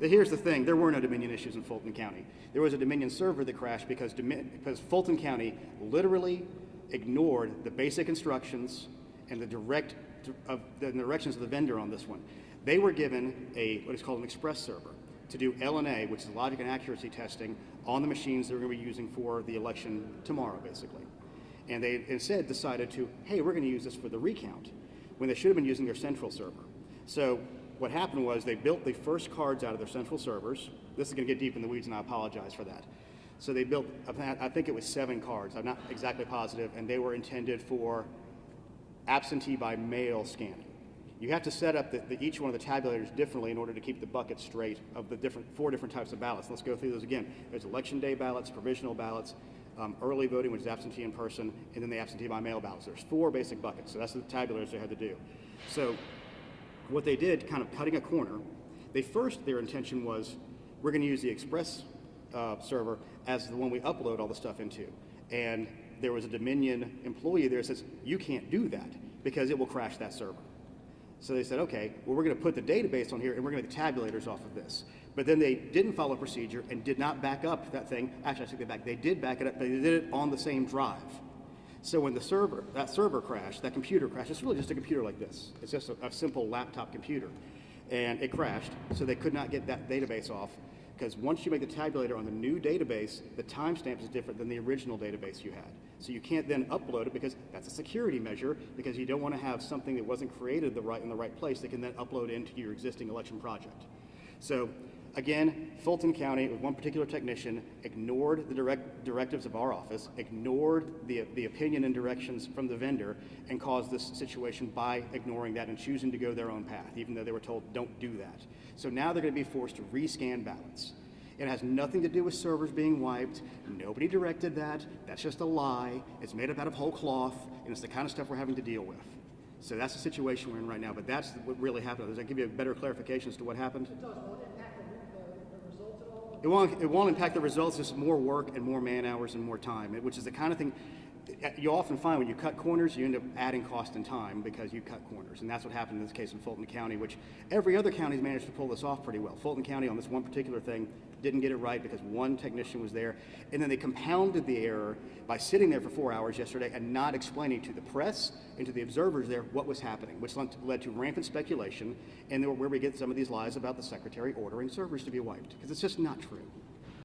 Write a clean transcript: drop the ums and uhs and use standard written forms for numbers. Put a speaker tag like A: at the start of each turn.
A: Here's the thing, there were no Dominion issues in Fulton County. There was a Dominion server that crashed because Fulton County literally ignored the basic instructions and the directions of the vendor on this one. They were given what is called an express server to do LNA, which is logic and accuracy testing, on the machines they're going to be using for the election tomorrow, basically. And they instead decided to, hey, we're going to use this for the recount, when they should have been using their central server. So what happened was they built the first cards out of their central servers. This is going to get deep in the weeds, and I apologize for that. So they built, I think it was 7 cards. I'm not exactly positive, and they were intended for absentee by mail scanning. You have to set up each one of the tabulators differently in order to keep the bucket straight of the 4 different types of ballots. Let's go through those again. There's election day ballots, provisional ballots, early voting, which is absentee in person, and then the absentee by mail ballots. There's 4 basic buckets, so that's the tabulators they had to do. So what they did, kind of cutting a corner, their intention was, we're going to use the express server as the one we upload all the stuff into. And there was a Dominion employee there that says, you can't do that because it will crash that server. So they said, okay, well, we're going to put the database on here and we're going to make the tabulators off of this. But then they didn't follow procedure and did not back up that thing. Actually, I take that back. They did back it up, but they did it on the same drive. So when that server crashed, that computer crashed, it's really just a computer like this. It's just a simple laptop computer. And it crashed, so they could not get that database off, because once you make the tabulator on the new database, the timestamp is different than the original database you had. So you can't then upload it, because that's a security measure, because you don't want to have something that wasn't created in the right place that can then upload into your existing election project. So again, Fulton County, with one particular technician, ignored the directives of our office, ignored the opinion and directions from the vendor, and caused this situation by ignoring that and choosing to go their own path, even though they were told, don't do that. So now they're going to be forced to rescan ballots. It has nothing to do with servers being wiped. Nobody directed that. That's just a lie. It's made up out of whole cloth, and it's the kind of stuff we're having to deal with. So that's the situation we're in right now, but that's what really happened. Does that give you a better clarification as to what happened?
B: It does. Will it impact the results at all?
A: It won't impact the results, just more work and more man hours and more time, which is the kind of thing you often find when you cut corners, you end up adding cost and time because you cut corners. And that's what happened in this case in Fulton County, which every other county's managed to pull this off pretty well. Fulton County on this one particular thing didn't get it right because one technician was there. And then they compounded the error by sitting there for 4 hours yesterday and not explaining to the press and to the observers there what was happening, which led to rampant speculation, and where we get some of these lies about the secretary ordering servers to be wiped, because it's just not true.